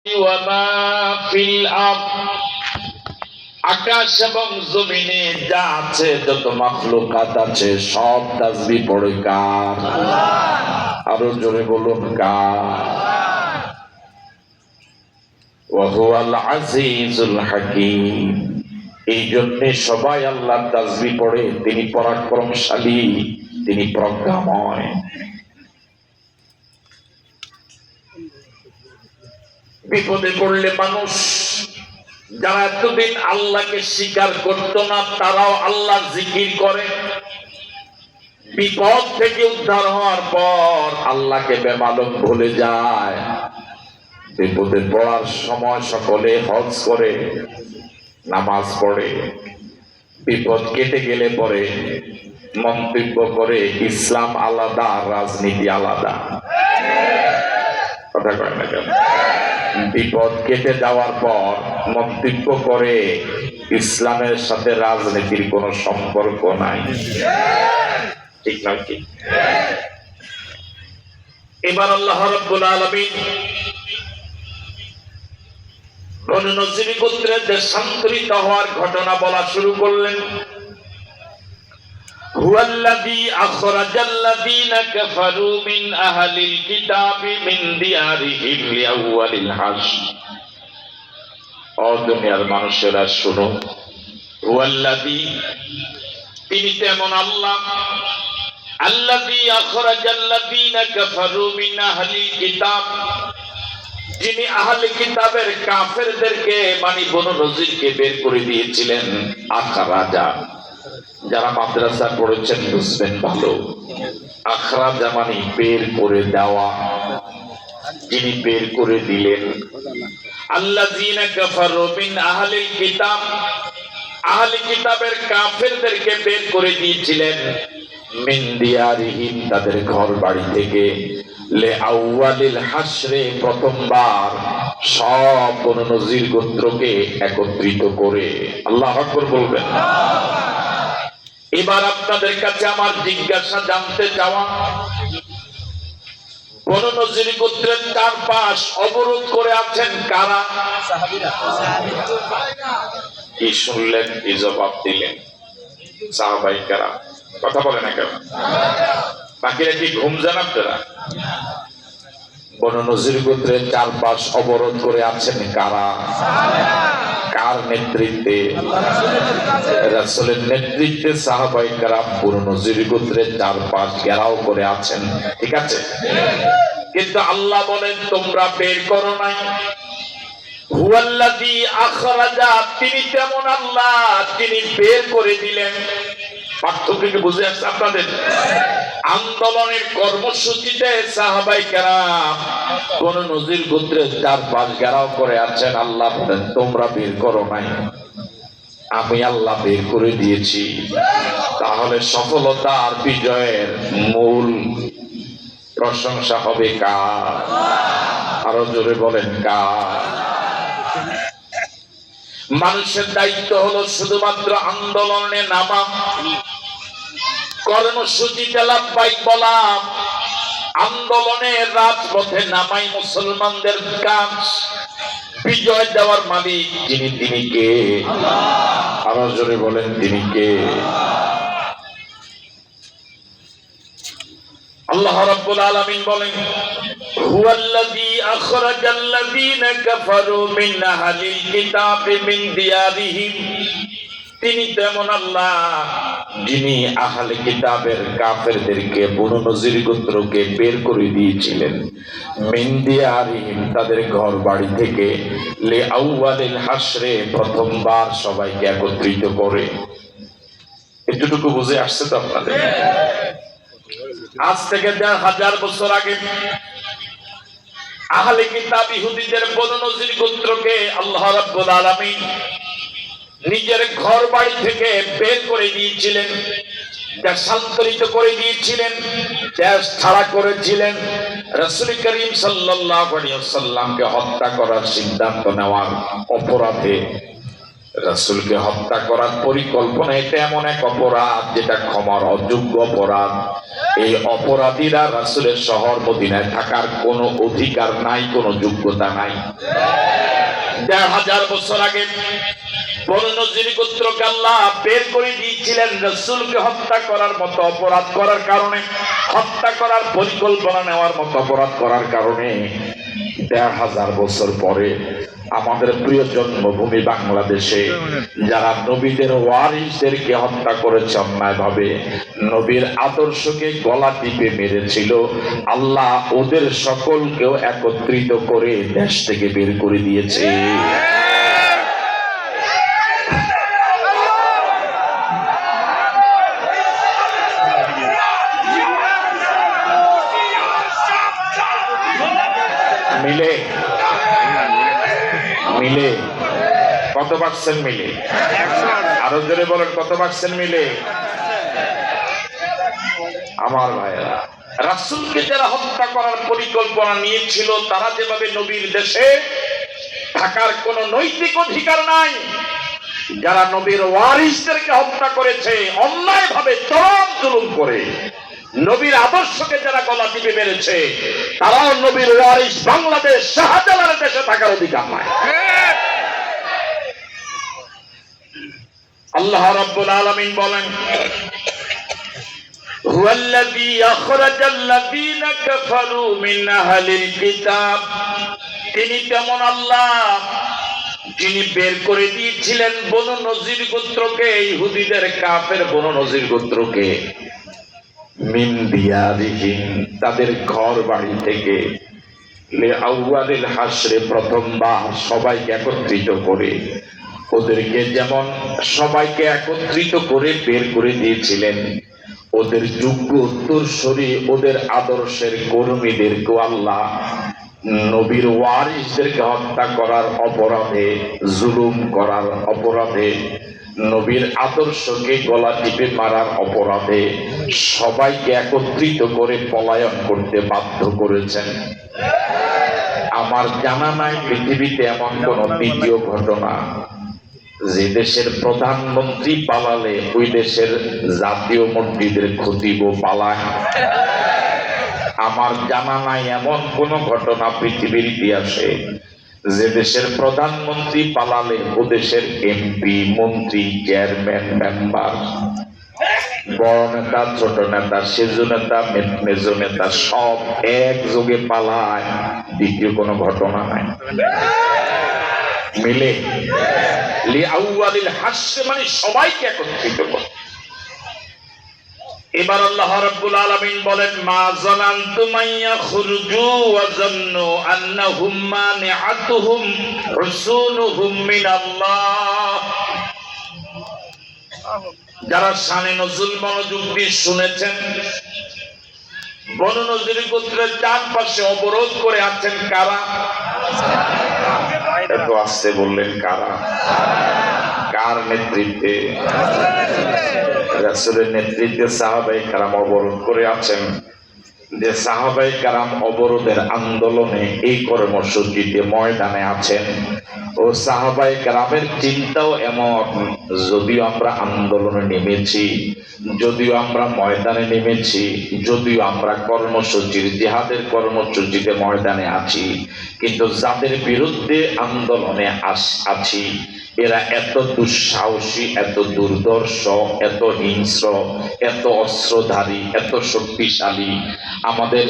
ওয়ামা ফিল আরদ, আকাশ এবং জমিনে যা আছে, যত মাখলুকাত আছে, সব তাসবিহ পড়ে কার? আরো জোরে বলুন কার? ওয়া হুয়াল আজিজুল হাকীম। এই জন্য সবাই আল্লাহর তাসবিহ পড়ে, তিনি পরাক্রমশালী, তিনি প্রজ্ঞাময়। বিপদে পড়লে মানুষ যারা এতদিন আল্লাহকে স্বীকার করত না, তারাও আল্লাহর জিকির করে। বিপদ থেকে উদ্ধার হওয়ার পর আল্লাহকে বেমালুম ভুলে যায়। বিপদে পড়ার সময় সকলে হজ করে, নামাজ পড়ে। বিপদ কেটে গেলে পরে মন্তব্য করে ইসলাম আলাদা, রাজনীতি আলাদা। কথা কয় না কেন? বিপদ কেটে যাওয়ার পর মন্তব্য করে ইসলামের সাথে রাজনীতির কোনো সম্পর্ক নাই। ঠিক নয় কি? এবার আল্লাহ রাব্বুল আলামিন বনু নজির গোত্রের দেশান্তরিত হওয়ার ঘটনা বলা শুরু করলেন। হুয়াল্লাযী আখরাজাল্লাযীনা কাফারু মিন আহলিল কিতাবি মিন দিয়ারিহিম লিআউয়ালিল হাশর। ও দুনিয়ার মানুষেরা শুনো, হুয়াল্লাযী, তিনি তেমন আল্লাহ, আল্লাযী আখরাজাল্লাযীনা কাফারু মিন আহলিল কিতাব, যিনি আহলে কিতাবের কাফেরদেরকে মানে বনু নজিরকে বের করে দিয়েছিলেন। আখরাজা, যারা মাদ্রাসা পড়েছেন বুঝবেন ভালো। আখরাজা মানে বের করে দেওয়া, যিনি বের করে দিলেন। আল্লাযীনা কাফারু মিন আহলিল কিতাব, আহলে কিতাবের কাফেরদেরকে বের করে দিয়েছিলেন। মিন দিয়ারিহিম, তাদের ঘর বাড়ি থেকে। লিআউয়ালিল হাশরে, প্রথমবার সব বনু নজির গোত্রকে একত্রিত করে। আল্লাহু আকবার বলবেন। এবার আপনাদের কাছে আমার জিজ্ঞাসা, জানতে চাওয়া, বনু নজির গোত্রের চারপাশ অবরোধ করে আছেন কারা? কি শুনলেন, কি জবাব দিলেন? সাহাবায়ে কেরাম। কথা বলে না কেন? বাকিরা কি ঘুম যান আপনারা? বনু নজির গোত্রের চারপাশ অবরোধ করে আছেন কারা? কার নেতৃত্বে? রাসূলের নেতৃত্বে সাহাবায়ে কেরাম বনু নজির গোত্রের চারপাশ ঘেরাও করে আছেন। ঠিক আছে, কিন্তু আল্লাহ বলেন তোমরা বের করো নাই। হুয়াল্লাযী আখরাজা, তিনি তেমন আল্লাহ, তিনি বের করে দিলেন। পার্থক্য কি বুঝে আসছে আপনাদের? আন্দোলনের কর্মসূচিতে সাহাবায়ে কেরাম বনু নজির গোত্রের চারপাশ ঘেরাও করে আছেন। আল্লাহ বলেন তোমরা বের করো নাই, আমি আল্লাহ বের করে দিয়েছি। তাহলে সফলতা আর বিজয়ের মূল প্রশংসা হবে কার? আরো জোরে বলেন কার? মানুষের দায়িত্ব হলো শুধুমাত্র আন্দোলনে নামা, কর্মসূচিতে লাব্বাইক বলা, আন্দোলনের রাজপথে নামাই মুসলমানদের কাজ। বিজয় দেওয়ার মালিক যিনি, তিনি কে? আরো জোরে বলেন তিনি কে? আল্লাহ রাব্বুল আলামিন বলেন হুয়াল্লাযী আখরাজাল্লাযীনা কাফারু মিন আহলিল কিতাবি মিন দিয়ারিহিম, তিনি তেমন আল্লাহ যিনি আহলে কিতাবের কাফেরদেরকে বনু নজির গোত্রকে বের করে দিয়েছিলেন। মিন দিয়ারিহিম, তাদের ঘর বাড়ি থেকে। লিআউয়ালিল হাশরে, প্রথমবার সবাইকে একত্রিত করে। এতটুকু বুঝে আসছে তো আপনাদের? আজ থেকে 1000 বছর আগে আহলে কিতাব ইহুদিদের বনু নজির গোত্রকে আল্লাহ রাব্বুল আলামিন নিজের ঘর বাড়ি থেকে বের করে দিয়েছিলেন, দেশান্তরিত করে দিয়েছিলেন, দেশ ছাড়া করেছিলেন। রাসূল করিম সাল্লাল্লাহু আলাইহি ওয়াসাল্লামকে হত্যা করার সিদ্ধান্ত নেওয়ার অপরাধে রাসূলকে হত্যা করার পরিকল্পনা এটা এমন এক অপরাধ যেটা ক্ষমার অযোগ্য অপরাধ। এই অপরাধীরা রাসূলের শহর মদিনায় থাকার কোনো অধিকার নাই, কোনো যোগ্যতা নাই। ১,৫০০ বছর আগে বনু নজির গোত্রকে আল্লাহ বের করে দিয়েছিলেন রাসূলকে হত্যা করার মতো অপরাধ করার কারণে, হত্যা করার পরিকল্পনা নেওয়ার মতো অপরাধ করার কারণে। ১,৫০০ বছর পরে আমাদের প্রিয় জন্মভূমি বাংলাদেশে যারা নবীদের ওয়ারিসদেরকে হত্যা করেছে অন্যায়ভাবে, নবীর আদর্শকে গলা টিপে মেরেছিল, আল্লাহ ওদের সকলকেও একত্রিত করে দেশ থেকে বের করে দিয়েছে। মিলে মিলে কত পার্সেন্ট মিলে? আরো জোরে বলেন, কত পার্সেন্ট মিলে? আমার ভাইয়েরা, রাসূলকে যারা হত্যা করার পরিকল্পনা নিয়েছিল তারা যেভাবে নবীর দেশে থাকার কোন নৈতিক অধিকার নাই, যারা নবীর ওয়ারিসদেরকে হত্যা করেছে অন্যায়ভাবে চরম জুলুম করে, নবীর আদর্শকে যারা গলা টিপে মেরেছে, তারাও নবীর ওয়ারিস বাংলাদেশ শাহজালালের দেশে থাকার অধিকার নাই। আল্লাহ রাব্বুল আলামিন বলেন, হুয়াল্লাযী আখরাজাল্লাযীনা কাফারু মিন আহলিল কিতাব, তিনি তেমন আল্লাহ যিনি বের করে দিয়েছিলেন বনু নজির গোত্রকে, ইহুদিদের কাফের বনু নজির গোত্রকে, মিন দিয়ারিহিম, তাদের ঘর বাড়ি থেকে, লিআউয়ালিল হাসরে, প্রথমবার সবাইকে একত্রিত করে, ওদেরকে যেমন সবাইকে একত্রিত করে বের করে দিয়েছিলেন, ওদের যোগ্য উত্তরসূরি, ওদের আদর্শের কর্মীদেরকে আল্লাহ নবীর ওয়ারিসদেরকে হত্যা করার অপরাধে, জুলুম করার অপরাধে, নবীর আদর্শকে গলা টিপে মারার অপরাধে সবাইকে একত্রিত করে পলায়ন করতে বাধ্য করেছেন। আমার জানা নাই পৃথিবীতে এমন কোন দ্বিতীয় ঘটনা যে দেশের প্রধানমন্ত্রী পালালে ওই দেশের জাতীয় মসজিদের খতিবও পালায়। আমার জানা নাই এমন কোন ঘটনা পৃথিবীর ইতিহাসে যে দেশের প্রধানমন্ত্রী পালালে ও দেশের এমপি, মন্ত্রী, চেয়ারম্যান, মেম্বার, বড় নেতা, ছোট নেতা, সেজো নেতা, মেজো নেতা সব একযোগে পালায়। দ্বিতীয় কোনো ঘটনা নাই। মিলে লিআউয়ালিল হাসর মানে সবাইকে একত্রিত করে। এবার আল্লাহ রাব্বুল আলামিন বলেন, মা যানানতুম ইয়াখরুজু ওয়া যান্নু আন্নাহুম মানিআতুহুম হুসুনুহুম মিনাল্লাহ। যারা শানে নজুল মনোযোগ দিয়ে শুনেছেন, বনু নজির গোত্রের চারপাশে অবরোধ করে আছেন কারা? এত আসতে বললেন কারা? কার নেতৃত্বে? রাসূলের নেতৃত্বে সাহাবায়ে কেরাম অবরোধ করে আছেন। যে সাহাবায়ে কেরাম অবরোধের আন্দোলনে এই কর্মসূচিতে ময়দানে আছেন, ও সাহাবায়ে কেরামের চিন্তাও এমন, যদিও আমরা আন্দোলনে নেমেছি, যদিও আমরা ময়দানে নেমেছি, যদিও আমরা কর্মসূচির জিহাদের কর্মসূচিতে ময়দানে আছি, কিন্তু যাদের বিরুদ্ধে আন্দোলনে আছি এরা এত দুঃসাহসী, এত দুর্দর্শ, এত হিংস্র, এত অস্ত্রধারী, এত শক্তিশালী, আমাদের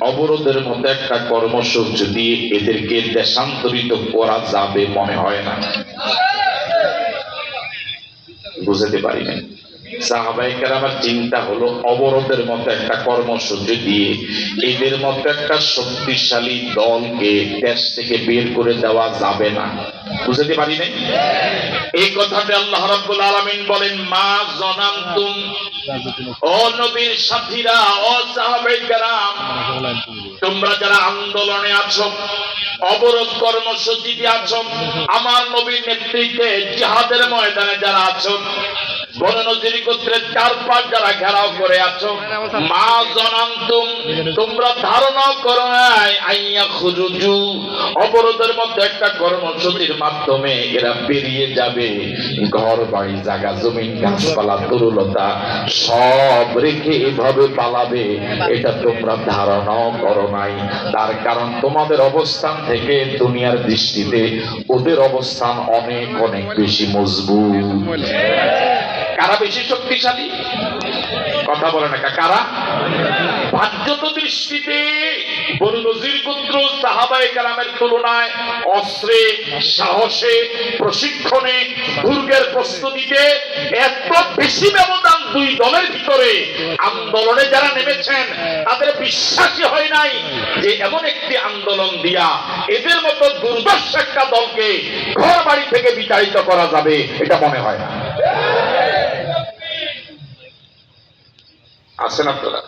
অবরোধের মতো একটা কর্মসূচি দিয়ে এদেরকে দেশান্তরিত করা যাবে মনে হয় না। বুঝতে পারি না। সাহাবায়ে কেরামের চিন্তা হলো অবরোধের মতো একটা কর্মসূচি দিয়ে এদের মতো একটা শক্তিশালী দলকে দেশ থেকে বের করে দেওয়া যাবে না। বুঝতে পারি নাই। এই কথাটা আল্লাহ রাব্বুল আলামিন বলেন, মা যানানতুম, ও নবীর সাথীরা, ও সাহাবায়ে কেরাম, তোমরা যারা আন্দোলনে আছো, অবরোধ কর্মসূচিতে আছো, আমার নবীর নেতৃত্বে জিহাদের ময়দানে যারা আছো, বনু নজির গোত্রের চারপাশ যারা ঘেরাও করে আছো, মা জনান্তুম, তোমরা ধারণা করো নাই আইয়া খুরুজু, অবরোধের মধ্যে একটা কর্মসূচির মাধ্যমে এরা বেরিয়ে যাবে, ঘর বাড়ি জায়গা জমিন গাছপালা তরুলতা সব রেখে এভাবে পালাবে, এটা তোমরা ধারণাও করো নাই। তার কারণ তোমাদের অবস্থান থেকে দুনিয়ার দৃষ্টিতে ওদের অবস্থান অনেক অনেক বেশি মজবুত। কারা বেশি শক্তিশালী? কথা বলে না, কারা? বাহ্যত দৃষ্টিতে বনু নজির গোত্র সাহাবায়ে কেরামের তুলনায় অস্ত্রে, সাহসে, প্রশিক্ষণে, দুর্গের প্রস্তুতিতে এত বেশি ব্যবধান দুই দলের ভিতরে। আন্দোলনে যারা নেমেছেন তাদের বিশ্বাসই হয় নাই যে এমন একটি আন্দোলন দিয়া এদের মতো দুর্দর্শ একটা দলকে ঘর বাড়ি থেকে বিতাড়িত করা যাবে, এটা মনে হয় না। আছেন আপনারা?